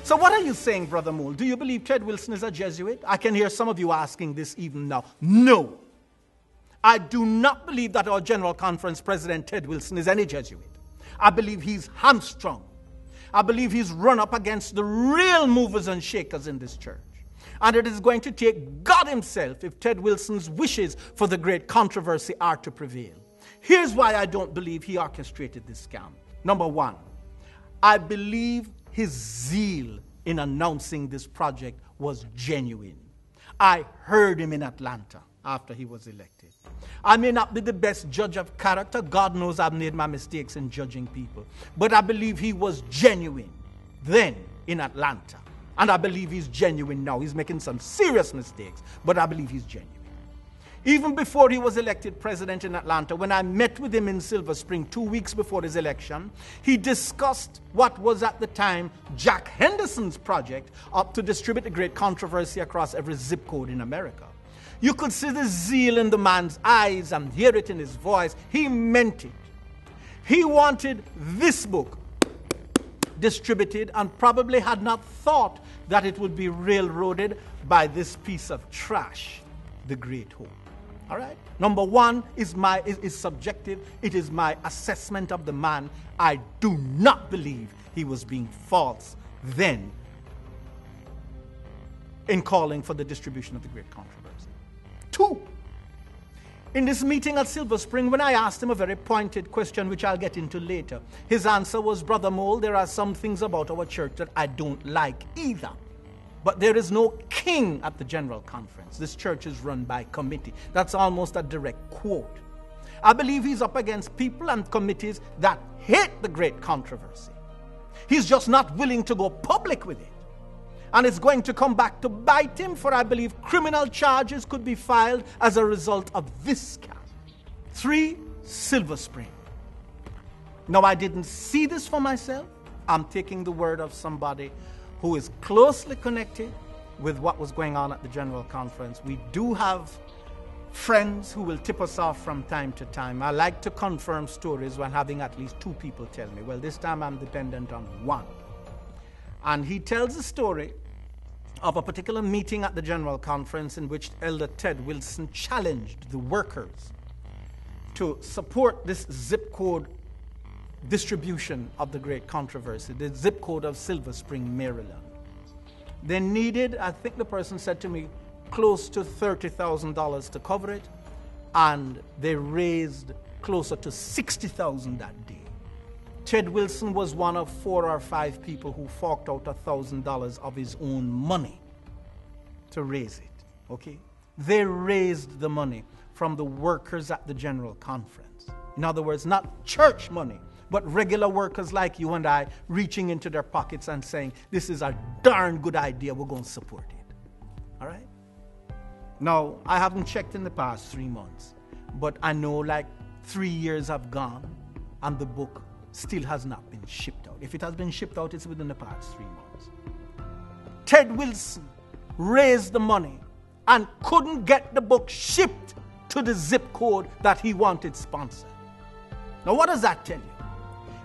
So what are you saying, Brother Mould? Do you believe Ted Wilson is a Jesuit? I can hear some of you asking this even now. No. I do not believe that our General Conference President Ted Wilson is any Jesuit. I believe he's hamstrung. I believe he's run up against the real movers and shakers in this church. And it is going to take God himself if Ted Wilson's wishes for the great controversy are to prevail. Here's why I don't believe he orchestrated this scam. Number one, I believe his zeal in announcing this project was genuine. I heard him in Atlanta after he was elected. I may not be the best judge of character. God knows I've made my mistakes in judging people. But I believe he was genuine then in Atlanta. And I believe he's genuine now. He's making some serious mistakes, but I believe he's genuine. Even before he was elected president in Atlanta, when I met with him in Silver Spring 2 weeks before his election, he discussed what was at the time Jack Henderson's project to distribute the great controversy across every zip code in America. You could see the zeal in the man's eyes and hear it in his voice. He meant it. He wanted this book distributed and probably had not thought that it would be railroaded by this piece of trash, the Great Hope. All right? Number one is subjective. It is my assessment of the man. I do not believe he was being false then in calling for the distribution of the great controversy. Two, in this meeting at Silver Spring, when I asked him a very pointed question, which I'll get into later, his answer was, Brother Mould, there are some things about our church that I don't like either. But there is no king at the General Conference. This church is run by committee. That's almost a direct quote. I believe he's up against people and committees that hate the great controversy. He's just not willing to go public with it. And it's going to come back to bite him, for I believe criminal charges could be filed as a result of this scam. 3, Silver Spring. Now, I didn't see this for myself. I'm taking the word of somebody who is closely connected with what was going on at the General Conference. We do have friends who will tip us off from time to time. I like to confirm stories when having at least 2 people tell me. Well, this time I'm dependent on 1. And he tells a story of a particular meeting at the General Conference in which Elder Ted Wilson challenged the workers to support this zip code distribution of the great controversy, the zip code of Silver Spring, Maryland. They needed, I think the person said to me, close to $30,000 to cover it, and they raised closer to $60,000 that day. Ted Wilson was one of 4 or 5 people who forked out $1,000 of his own money to raise it. Okay? They raised the money from the workers at the General Conference. In other words, not church money, but regular workers like you and I reaching into their pockets and saying, this is a darn good idea, we're going to support it. All right? Now, I haven't checked in the past 3 months, but I know like 3 years have gone and the book still has not been shipped out. If it has been shipped out, it's within the past 3 months. Ted Wilson raised the money and couldn't get the book shipped to the zip code that he wanted sponsored. Now, what does that tell you?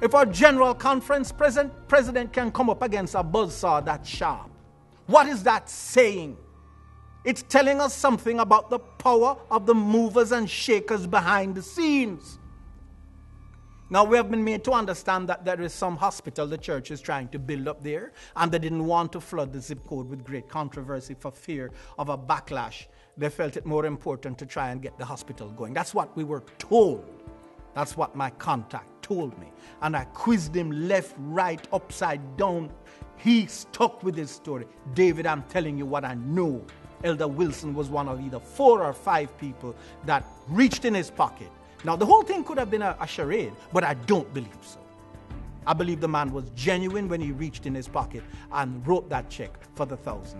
If our General Conference president can come up against a buzzsaw that sharp, what is that saying? It's telling us something about the power of the movers and shakers behind the scenes. Now, we have been made to understand that there is some hospital the church is trying to build up there, and they didn't want to flood the zip code with great controversy for fear of a backlash. They felt it more important to try and get the hospital going. That's what we were told. That's what my contact told me. And I quizzed him left, right, upside down. He stuck with his story. David, I'm telling you what I know. Elder Wilson was one of either 4 or 5 people that reached in his pocket. Now, the whole thing could have been a charade, but I don't believe so. I believe the man was genuine when he reached in his pocket and wrote that check for the $1,000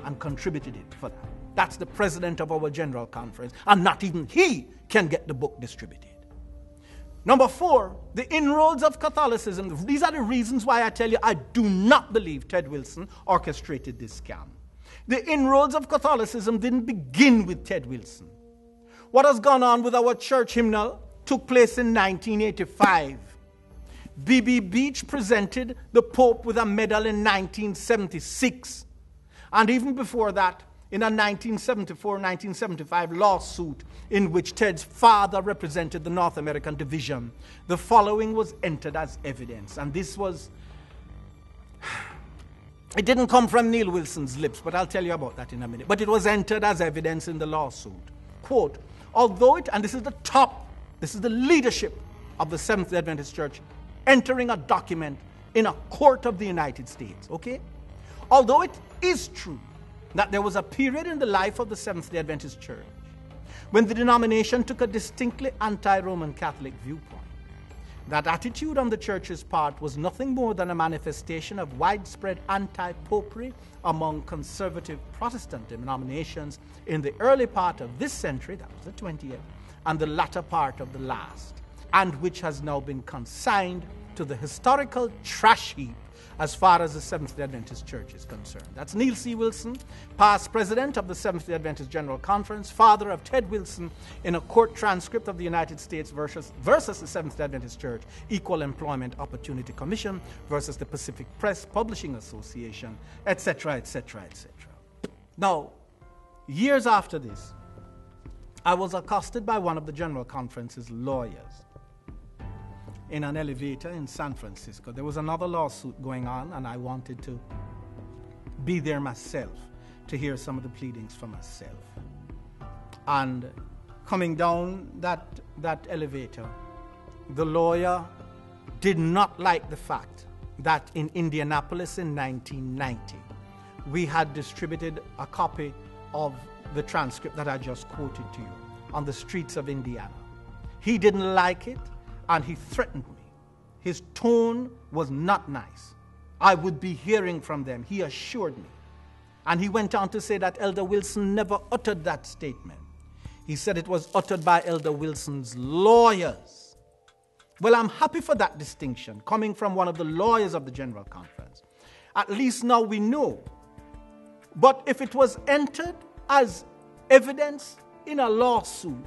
and contributed it for that. That's the president of our general conference, and not even he can get the book distributed. Number 4, the inroads of Catholicism. These are the reasons why I tell you I do not believe Ted Wilson orchestrated this scam. The inroads of Catholicism didn't begin with Ted Wilson. What has gone on with our church hymnal took place in 1985. B.B. Beach presented the Pope with a medal in 1976. And even before that, in a 1974-1975 lawsuit in which Ted's father represented the North American division, the following was entered as evidence. And this was, it didn't come from Neil Wilson's lips, but I'll tell you about that in a minute. But it was entered as evidence in the lawsuit. Quote, although it, and this is the top, this is the leadership of the Seventh-day Adventist Church entering a document in a court of the United States, okay? Although it is true that there was a period in the life of the Seventh-day Adventist Church when the denomination took a distinctly anti-Roman Catholic viewpoint, that attitude on the church's part was nothing more than a manifestation of widespread anti-popery among conservative Protestant denominations in the early part of this century, that was the 20th, and the latter part of the last, and which has now been consigned to the historical trash heap as far as the Seventh-day Adventist Church is concerned. That's Neil C. Wilson, past president of the Seventh-day Adventist General Conference, father of Ted Wilson, in a court transcript of the United States versus the Seventh-day Adventist Church Equal Employment Opportunity Commission versus the Pacific Press Publishing Association, etc., etc., etc. Now, years after this, I was accosted by one of the General Conference's lawyers in an elevator in San Francisco. There was another lawsuit going on, and I wanted to be there myself to hear some of the pleadings for myself. And coming down that elevator, the lawyer did not like the fact that in Indianapolis in 1990, we had distributed a copy of the transcript that I just quoted to you on the streets of Indiana. He didn't like it, and he threatened me. His tone was not nice. I would be hearing from them, he assured me. And he went on to say that Elder Wilson never uttered that statement. He said it was uttered by Elder Wilson's lawyers. Well, I'm happy for that distinction, coming from one of the lawyers of the General Conference. At least now we know. But if it was entered as evidence in a lawsuit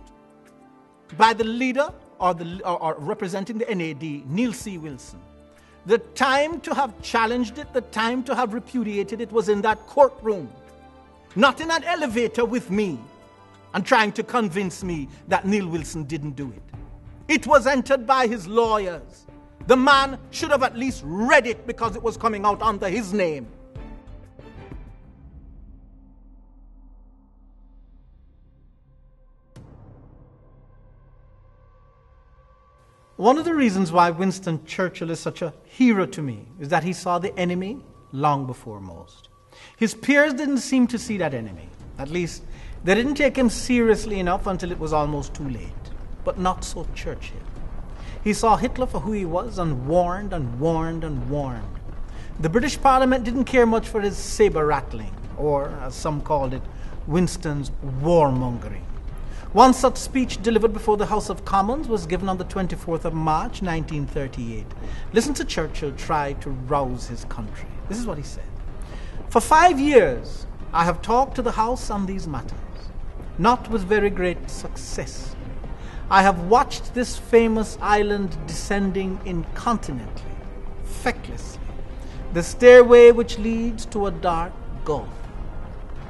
by the leader or representing the NAD, Neil C. Wilson, the time to have challenged it, the time to have repudiated it was in that courtroom, not in an elevator with me and trying to convince me that Neil Wilson didn't do it. It was entered by his lawyers. The man should have at least read it because it was coming out under his name. One of the reasons why Winston Churchill is such a hero to me is that he saw the enemy long before most. His peers didn't seem to see that enemy. At least, they didn't take him seriously enough until it was almost too late. But not so Churchill. He saw Hitler for who he was and warned and warned and warned. The British Parliament didn't care much for his saber rattling, or, as some called it, Winston's warmongering. One such speech delivered before the House of Commons was given on the 24th of March, 1938. Listen to Churchill try to rouse his country. This is what he said. For 5 years, I have talked to the House on these matters, not with very great success. I have watched this famous island descending incontinently, fecklessly, the stairway which leads to a dark gulf.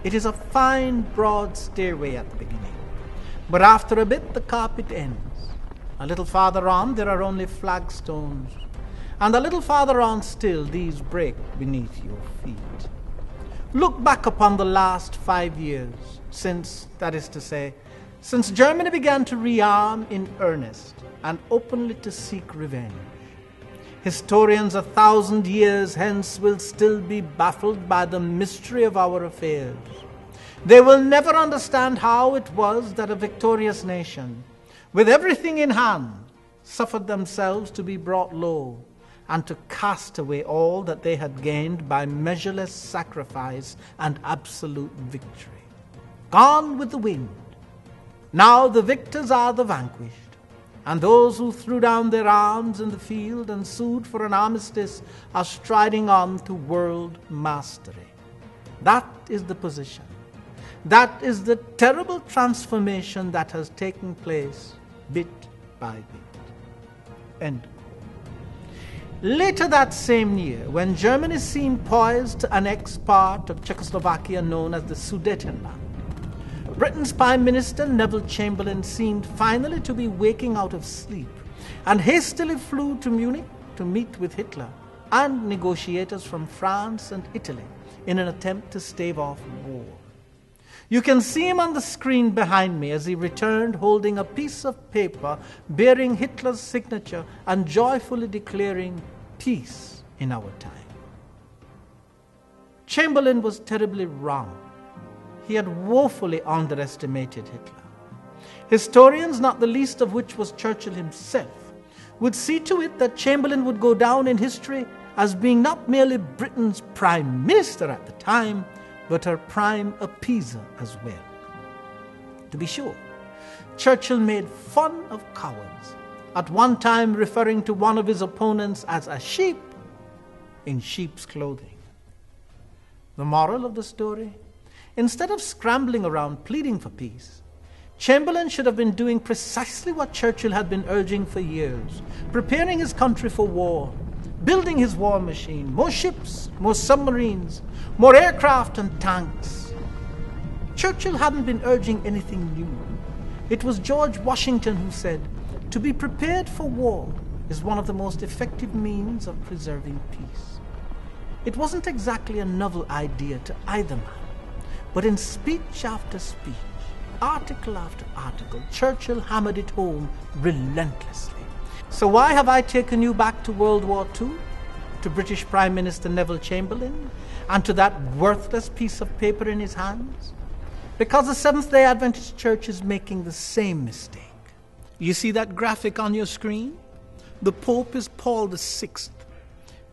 It is a fine, broad stairway at the beginning. But after a bit, the carpet ends. A little farther on, there are only flagstones. And a little farther on still, these break beneath your feet. Look back upon the last 5 years, since, that is to say, since Germany began to rearm in earnest and openly to seek revenge. Historians 1,000 years hence will still be baffled by the mystery of our affairs. They will never understand how it was that a victorious nation, with everything in hand, suffered themselves to be brought low and to cast away all that they had gained by measureless sacrifice and absolute victory. Gone with the wind. Now the victors are the vanquished, and those who threw down their arms in the field and sued for an armistice are striding on to world mastery. That is the position. That is the terrible transformation that has taken place bit by bit. End quote. Later that same year, when Germany seemed poised to annex part of Czechoslovakia known as the Sudetenland, Britain's Prime Minister Neville Chamberlain seemed finally to be waking out of sleep and hastily flew to Munich to meet with Hitler and negotiators from France and Italy in an attempt to stave off war. You can see him on the screen behind me as he returned holding a piece of paper bearing Hitler's signature and joyfully declaring peace in our time. Chamberlain was terribly wrong. He had woefully underestimated Hitler. Historians, not the least of which was Churchill himself, would see to it that Chamberlain would go down in history as being not merely Britain's prime minister at the time, but her prime appeaser as well. To be sure, Churchill made fun of cowards, at one time referring to one of his opponents as a sheep in sheep's clothing. The moral of the story? Instead of scrambling around pleading for peace, Chamberlain should have been doing precisely what Churchill had been urging for years, preparing his country for war, building his war machine, more ships, more submarines, more aircraft and tanks. Churchill hadn't been urging anything new. It was George Washington who said, "To be prepared for war is one of the most effective means of preserving peace." It wasn't exactly a novel idea to either man, but in speech after speech, article after article, Churchill hammered it home relentlessly. So why have I taken you back to World War II, to British Prime Minister Neville Chamberlain, and to that worthless piece of paper in his hands? Because the Seventh-day Adventist Church is making the same mistake. You see that graphic on your screen? The Pope is Paul VI.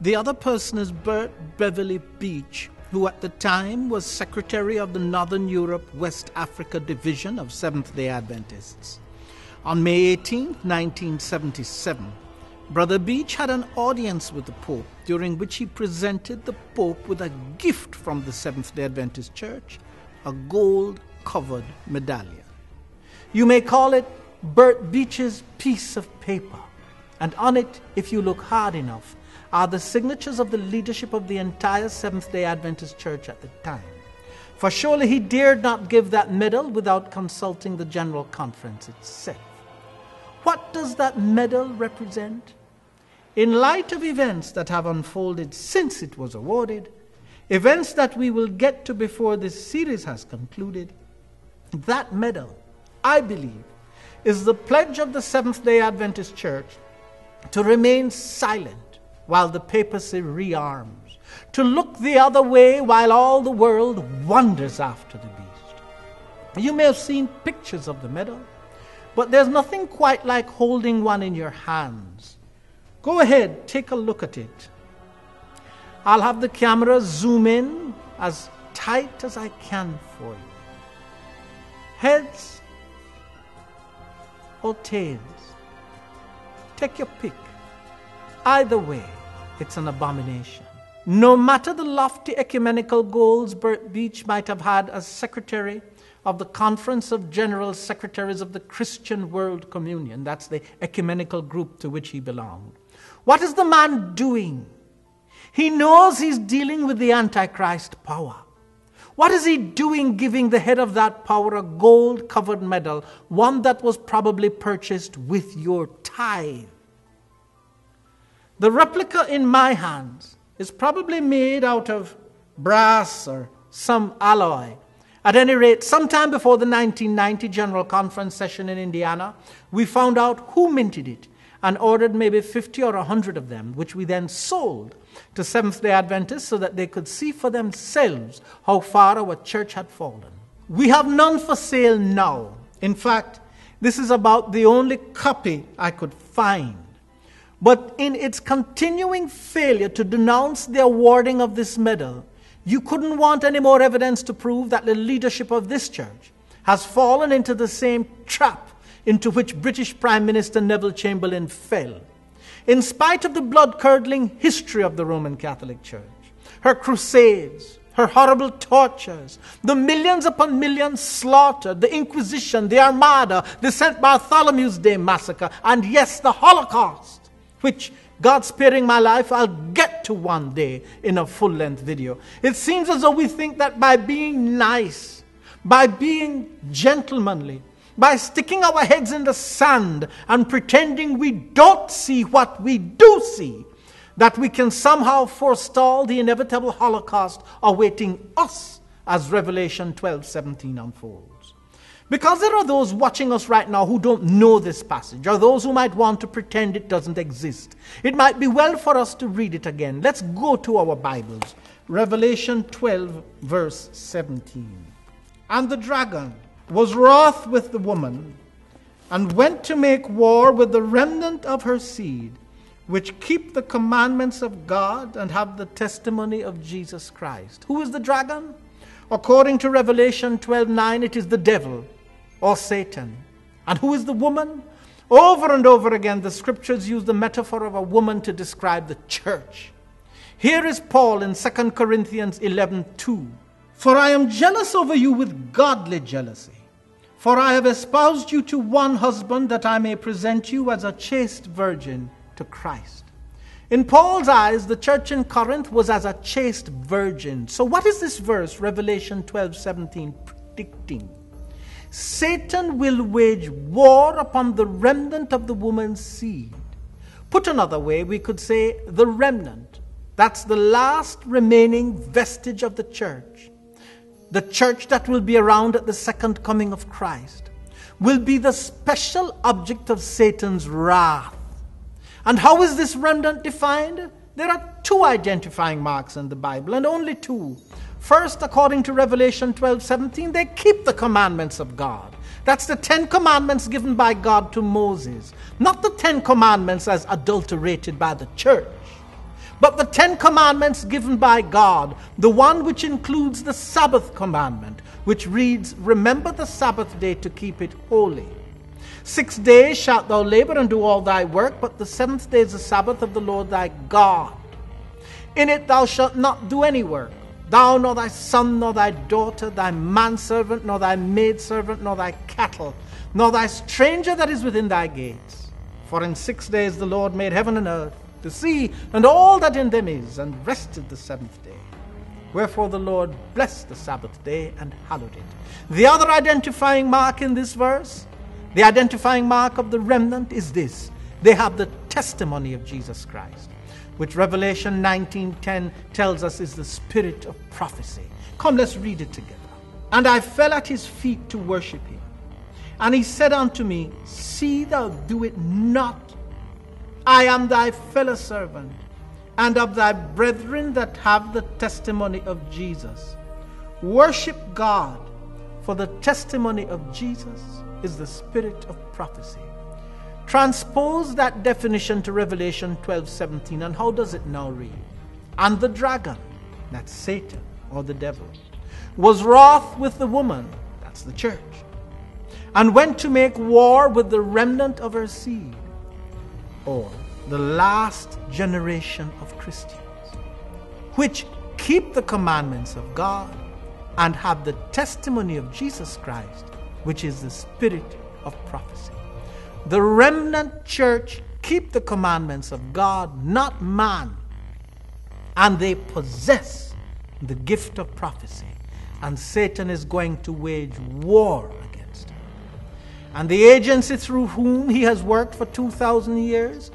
The other person is Bert Beverly Beach, who at the time was Secretary of the Northern Europe West Africa Division of Seventh-day Adventists. On May 18, 1977, Brother Beach had an audience with the Pope, during which he presented the Pope with a gift from the Seventh-day Adventist Church, a gold-covered medallion. You may call it Bert Beach's piece of paper, and on it, if you look hard enough, are the signatures of the leadership of the entire Seventh-day Adventist Church at the time. For surely he dared not give that medal without consulting the General Conference itself. What does that medal represent? In light of events that have unfolded since it was awarded, events that we will get to before this series has concluded, that medal, I believe, is the pledge of the Seventh-day Adventist Church to remain silent while the papacy rearms, to look the other way while all the world wanders after the beast. You may have seen pictures of the medal, but there's nothing quite like holding one in your hands. Go ahead, take a look at it. I'll have the camera zoom in as tight as I can for you. Heads or tails? Take your pick. Either way, it's an abomination. No matter the lofty ecumenical goals Bert Beach might have had as secretary of the Conference of General Secretaries of the Christian World Communion, that's the ecumenical group to which he belonged. What is the man doing? He knows he's dealing with the Antichrist power. What is he doing giving the head of that power a gold-covered medal, one that was probably purchased with your tithe? The replica in my hands is probably made out of brass or some alloy. At any rate, sometime before the 1990 General Conference session in Indiana, we found out who minted it and ordered maybe 50 or 100 of them, which we then sold to Seventh-day Adventists so that they could see for themselves how far our church had fallen. We have none for sale now. In fact, this is about the only copy I could find. But in its continuing failure to denounce the awarding of this medal, you couldn't want any more evidence to prove that the leadership of this church has fallen into the same trap into which British Prime Minister Neville Chamberlain fell. In spite of the blood-curdling history of the Roman Catholic Church, her crusades, her horrible tortures, the millions upon millions slaughtered, the Inquisition, the Armada, the St. Bartholomew's Day massacre, and yes, the Holocaust, which, God sparing my life, I'll get to one day in a full-length video. It seems as though we think that by being nice, by being gentlemanly, by sticking our heads in the sand and pretending we don't see what we do see, that we can somehow forestall the inevitable Holocaust awaiting us as Revelation 12:17 unfolds. Because there are those watching us right now who don't know this passage, or those who might want to pretend it doesn't exist, it might be well for us to read it again. Let's go to our Bibles. Revelation 12, verse 17. And the dragon was wroth with the woman, and went to make war with the remnant of her seed, which keep the commandments of God and have the testimony of Jesus Christ. Who is the dragon? According to Revelation 12:9, it is the devil or Satan. And who is the woman? Over and over again, the scriptures use the metaphor of a woman to describe the church. Here is Paul in 2 Corinthians 11:2. For I am jealous over you with godly jealousy. For I have espoused you to one husband, that I may present you as a chaste virgin to Christ. In Paul's eyes, the church in Corinth was as a chaste virgin. So what is this verse, Revelation 12:17, predicting? Satan will wage war upon the remnant of the woman's seed. Put another way, we could say the remnant. That's the last remaining vestige of the church. The church that will be around at the second coming of Christ will be the special object of Satan's wrath. And how is this remnant defined? There are two identifying marks in the Bible, and only two. First, according to Revelation 12:17, they keep the commandments of God. That's the 10 commandments given by God to Moses. Not the 10 commandments as adulterated by the church, but the 10 commandments given by God, the one which includes the Sabbath commandment, which reads, remember the Sabbath day to keep it holy. 6 days shalt thou labor and do all thy work, but the seventh day is the Sabbath of the Lord thy God. In it thou shalt not do any work, thou nor thy son nor thy daughter, thy manservant nor thy maidservant nor thy cattle, nor thy stranger that is within thy gates. For in 6 days the Lord made heaven and earth, the sea, and all that in them is, and rested the seventh day. Wherefore the Lord blessed the Sabbath day and hallowed it. The other identifying mark in this verse, the identifying mark of the remnant, is this: they have the testimony of Jesus Christ, which Revelation 19:10 tells us is the spirit of prophecy. Come, let's read it together. And I fell at his feet to worship him. And he said unto me, see thou do it not. I am thy fellow servant, and of thy brethren that have the testimony of Jesus. Worship God, for the testimony of Jesus is the spirit of prophecy. Transpose that definition to Revelation 12:17, and how does it now read? And the dragon, that's Satan or the devil, was wroth with the woman, that's the church, and went to make war with the remnant of her seed, or the last generation of Christians, which keep the commandments of God and have the testimony of Jesus Christ, which is the spirit of prophecy. The remnant church keep the commandments of God, not man, and they possess the gift of prophecy, and Satan is going to wage war against her. And the agency through whom he has worked for 2,000 years,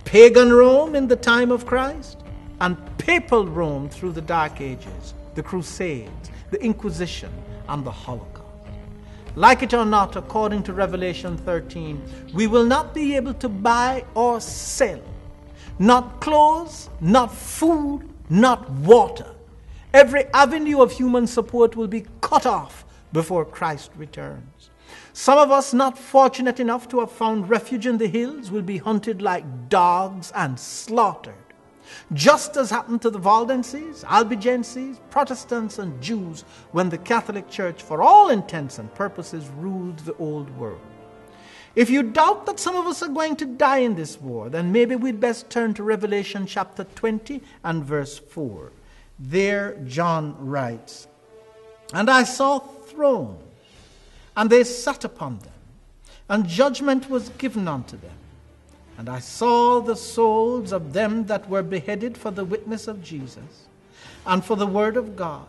pagan Rome in the time of Christ, and papal Rome through the Dark Ages, the Crusades, the Inquisition, and the Holocaust. Like it or not, according to Revelation 13, we will not be able to buy or sell, not clothes, not food, not water. Every avenue of human support will be cut off before Christ returns. Some of us, not fortunate enough to have found refuge in the hills, will be hunted like dogs and slaughtered, just as happened to the Waldenses, Albigenses, Protestants, and Jews when the Catholic Church, for all intents and purposes, ruled the old world. If you doubt that some of us are going to die in this war, then maybe we'd best turn to Revelation chapter 20 and verse 4. There John writes, "And I saw thrones, and they sat upon them, and judgment was given unto them. And I saw the souls of them that were beheaded for the witness of Jesus, and for the word of God,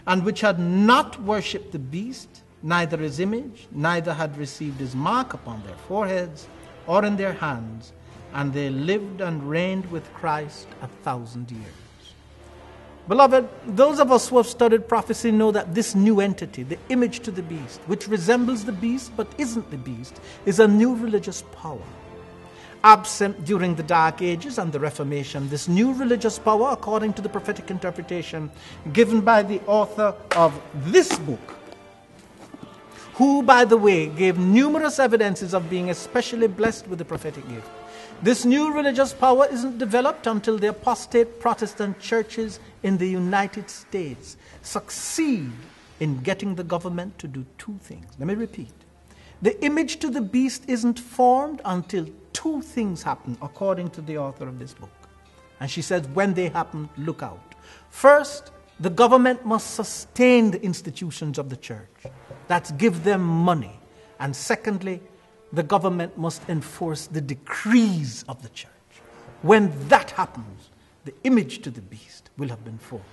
and which had not worshipped the beast, neither his image, neither had received his mark upon their foreheads or in their hands, and they lived and reigned with Christ 1,000 years." Beloved, those of us who have studied prophecy know that this new entity, the image to the beast, which resembles the beast but isn't the beast, is a new religious power. Absent during the Dark Ages and the Reformation, this new religious power, according to the prophetic interpretation given by the author of this book, who, by the way, gave numerous evidences of being especially blessed with the prophetic gift. This new religious power isn't developed until the apostate Protestant churches in the United States succeed in getting the government to do two things. Let me repeat. The image to the beast isn't formed until two things happen, according to the author of this book. And she says, when they happen, look out. First, the government must sustain the institutions of the church. That's give them money. And secondly, the government must enforce the decrees of the church. When that happens, the image to the beast will have been formed.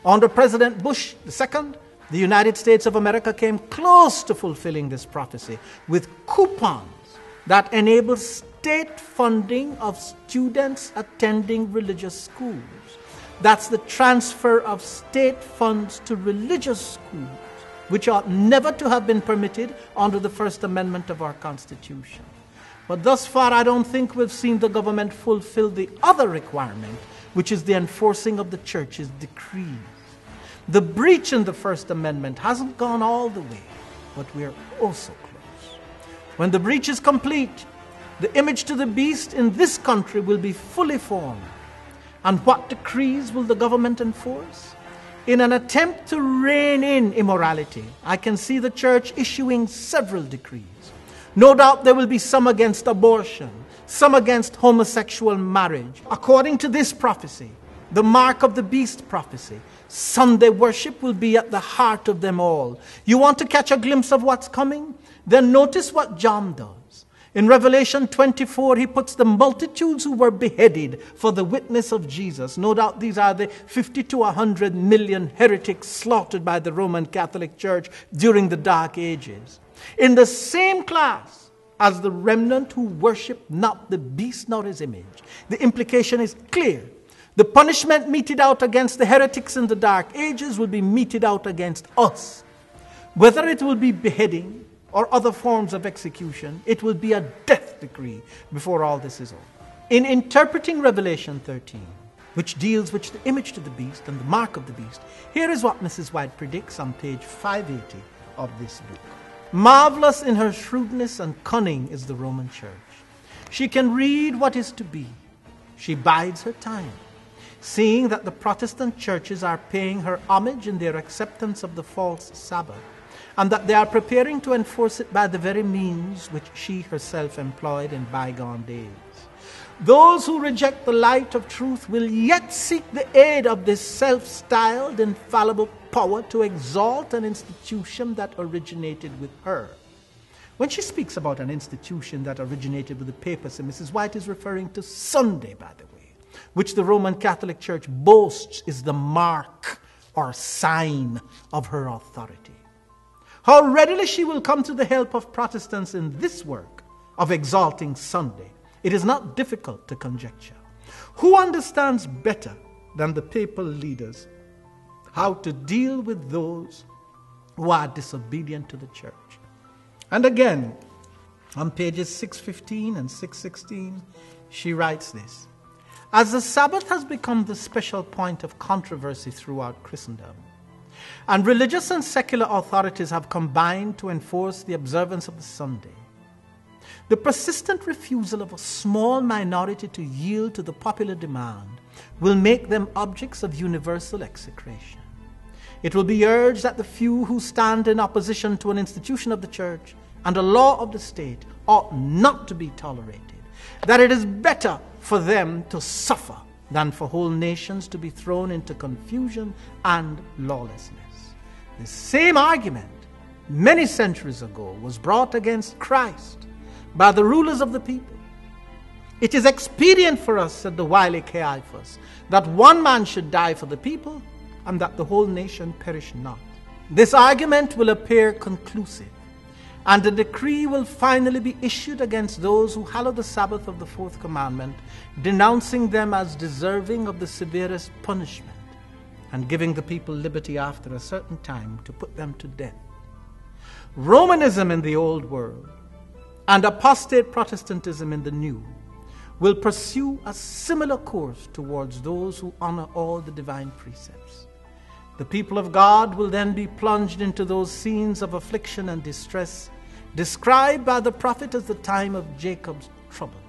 Under President Bush II, the United States of America came close to fulfilling this prophecy with coupons that enable state funding of students attending religious schools. That's the transfer of state funds to religious schools, which ought never to have been permitted under the First Amendment of our Constitution. But thus far, I don't think we've seen the government fulfill the other requirement, which is the enforcing of the church's decrees. The breach in the First Amendment hasn't gone all the way, but we're also close. When the breach is complete, the image to the beast in this country will be fully formed. And what decrees will the government enforce? In an attempt to rein in immorality, I can see the church issuing several decrees. No doubt there will be some against abortion, some against homosexual marriage. According to this prophecy, the mark of the beast prophecy, Sunday worship will be at the heart of them all. You want to catch a glimpse of what's coming? Then notice what John does. In Revelation 24, he puts the multitudes who were beheaded for the witness of Jesus. No doubt these are the 50 to 100 million heretics slaughtered by the Roman Catholic Church during the Dark Ages, in the same class as the remnant who worship not the beast nor his image. The implication is clear. The punishment meted out against the heretics in the Dark Ages will be meted out against us. Whether it will be beheading or other forms of execution, it will be a death decree before all this is over. In interpreting Revelation 13, which deals with the image to the beast and the mark of the beast, here is what Mrs. White predicts on page 580 of this book. Marvelous in her shrewdness and cunning is the Roman Church. She can read what is to be. She bides her time, seeing that the Protestant churches are paying her homage in their acceptance of the false Sabbath, and that they are preparing to enforce it by the very means which she herself employed in bygone days. Those who reject the light of truth will yet seek the aid of this self-styled infallible power to exalt an institution that originated with her. When she speaks about an institution that originated with the papacy, Mrs. White is referring to Sunday, by the way, which the Roman Catholic Church boasts is the mark or sign of her authority. How readily she will come to the help of Protestants in this work of exalting Sunday, it is not difficult to conjecture. Who understands better than the papal leaders how to deal with those who are disobedient to the church? And again, on pages 615 and 616, she writes this: as the Sabbath has become the special point of controversy throughout Christendom, And religious and secular authorities have combined to enforce the observance of the Sunday. The persistent refusal of a small minority to yield to the popular demand will make them objects of universal execration. It will be urged that the few who stand in opposition to an institution of the church and a law of the state ought not to be tolerated, that it is better for them to suffer than for whole nations to be thrown into confusion and lawlessness. The same argument many centuries ago was brought against Christ by the rulers of the people. It is expedient for us, said the wily Caiaphas, that one man should die for the people and that the whole nation perish not. This argument will appear conclusive, and a decree will finally be issued against those who hallow the Sabbath of the fourth commandment, denouncing them as deserving of the severest punishment, and giving the people liberty after a certain time to put them to death. Romanism in the Old World and apostate Protestantism in the New will pursue a similar course towards those who honor all the divine precepts. The people of God will then be plunged into those scenes of affliction and distress described by the prophet as the time of Jacob's trouble.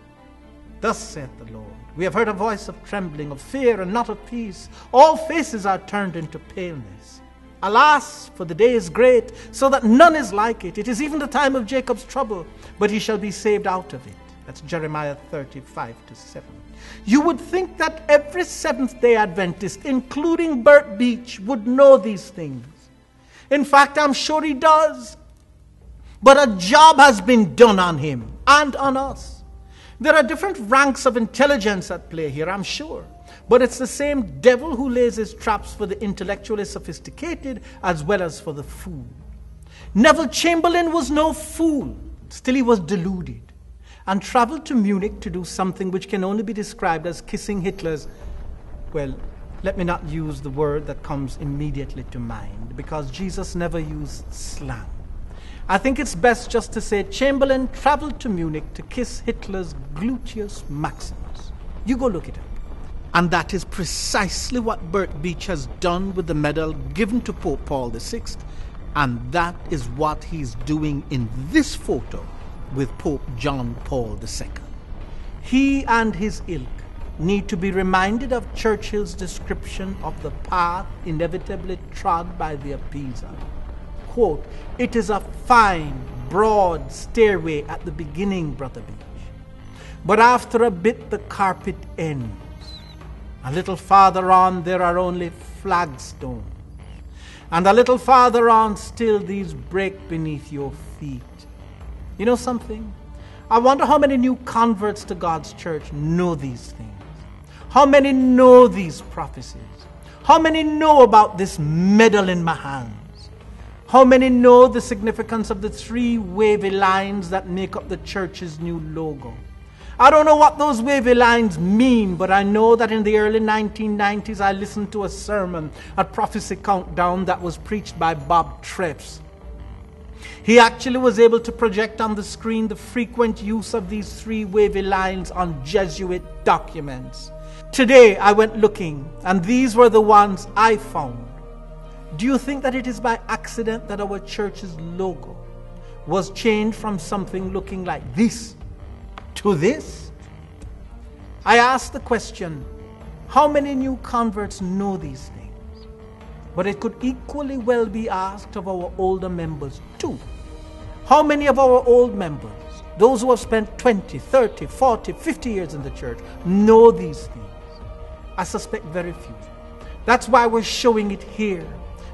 Thus saith the Lord, we have heard a voice of trembling, of fear, and not of peace. All faces are turned into paleness. Alas, for the day is great, so that none is like it. It is even the time of Jacob's trouble, but he shall be saved out of it. That's Jeremiah 35-7. You would think that every Seventh-day Adventist, including Bert Beach, would know these things. In fact, I'm sure he does. But a job has been done on him and on us. There are different ranks of intelligence at play here, I'm sure. But it's the same devil who lays his traps for the intellectually sophisticated as well as for the fool. Neville Chamberlain was no fool. Still he was deluded and traveled to Munich to do something which can only be described as kissing Hitler's, well, let me not use the word that comes immediately to mind, because Jesus never used slang. I think it's best just to say Chamberlain traveled to Munich to kiss Hitler's gluteus maximus. You go look it up. And that is precisely what Bert Beach has done with the medal given to Pope Paul VI, and that is what he's doing in this photo with Pope John Paul II. He and his ilk need to be reminded of Churchill's description of the path inevitably trod by the appeaser. Quote, it is a fine, broad stairway at the beginning, Brother Beach. But after a bit the carpet ends. A little farther on there are only flagstones. And a little farther on still these break beneath your feet. You know something? I wonder how many new converts to God's church know these things. How many know these prophecies? How many know about this medal in my hands? How many know the significance of the three wavy lines that make up the church's new logo? I don't know what those wavy lines mean, but I know that in the early 1990s I listened to a sermon at Prophecy Countdown that was preached by Bob Treps. He actually was able to project on the screen the frequent use of these three wavy lines on Jesuit documents. Today I went looking, and these were the ones I found. Do you think that it is by accident that our church's logo was changed from something looking like this to this? I asked the question, how many new converts know these things? But it could equally well be asked of our older members too. How many of our old members, those who have spent 20, 30, 40, 50 years in the church, know these things? I suspect very few. That's why we're showing it here.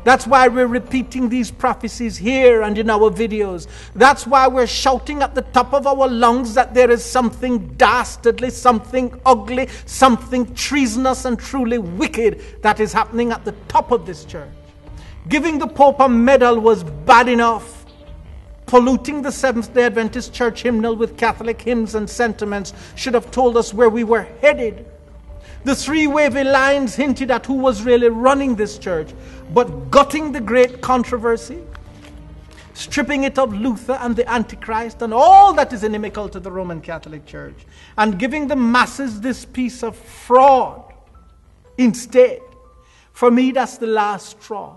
That's why we're repeating these prophecies here and in our videos. That's why we're shouting at the top of our lungs that there is something dastardly, something ugly, something treasonous and truly wicked that is happening at the top of this church. Giving the Pope a medal was bad enough. Polluting the Seventh-day Adventist church hymnal with Catholic hymns and sentiments should have told us where we were headed. The three wavy lines hinted at who was really running this church, but gutting the great controversy, stripping it of Luther and the Antichrist and all that is inimical to the Roman Catholic Church, and giving the masses this piece of fraud instead. For me, that's the last straw.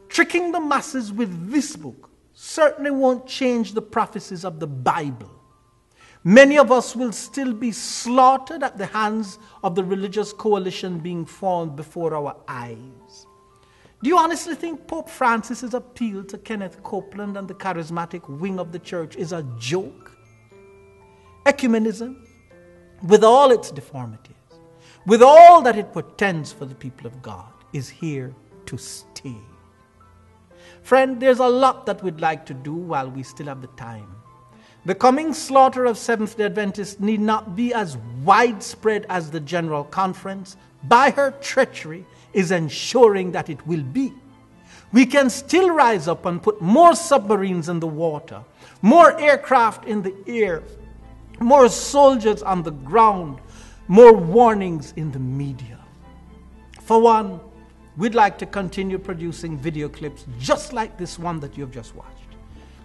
tricking the masses with this book certainly won't change the prophecies of the Bible. Many of us will still be slaughtered at the hands of the religious coalition being formed before our eyes. Do you honestly think Pope Francis's appeal to Kenneth Copeland and the charismatic wing of the church is a joke? Ecumenism, with all its deformities, with all that it portends for the people of God, is here to stay. Friend, there's a lot that we'd like to do while we still have the time. The coming slaughter of Seventh-day Adventists need not be as widespread as the General Conference, by her treachery, is ensuring that it will be. We can still rise up and put more submarines in the water, more aircraft in the air, more soldiers on the ground, more warnings in the media. For one, we'd like to continue producing video clips just like this one that you've just watched.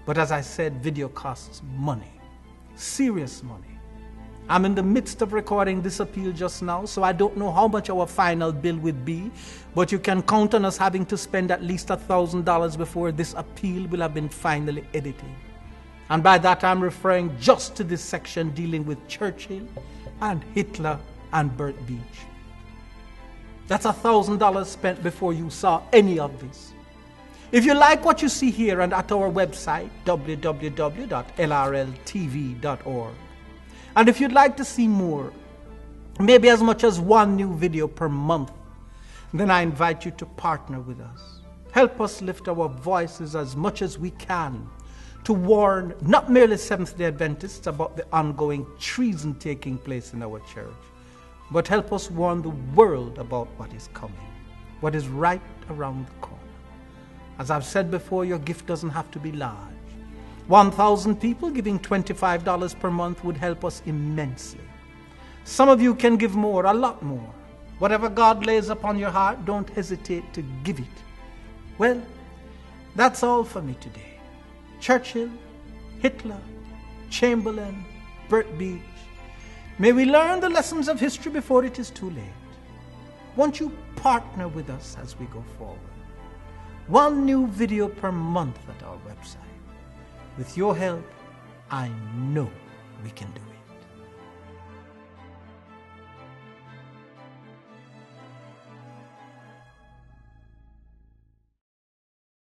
But as I said, video costs money, serious money. I'm in the midst of recording this appeal just now, so I don't know how much our final bill would be, but you can count on us having to spend at least $1,000 before this appeal will have been finally edited. And by that I'm referring just to this section dealing with Churchill and Hitler and Bert Beach. That's $1,000 spent before you saw any of this. If you like what you see here and at our website, www.lrltv.org, and if you'd like to see more, maybe as much as one new video per month, then I invite you to partner with us. Help us lift our voices as much as we can to warn not merely Seventh-day Adventists about the ongoing treason taking place in our church, but help us warn the world about what is coming, what is right around the corner. As I've said before, your gift doesn't have to be large. 1,000 people giving $25 per month would help us immensely. Some of you can give more, a lot more. Whatever God lays upon your heart, don't hesitate to give it. Well, that's all for me today. Churchill, Hitler, Chamberlain, Bert Beach. May we learn the lessons of history before it is too late. Won't you partner with us as we go forward? One new video per month at our website. With your help, I know we can do it.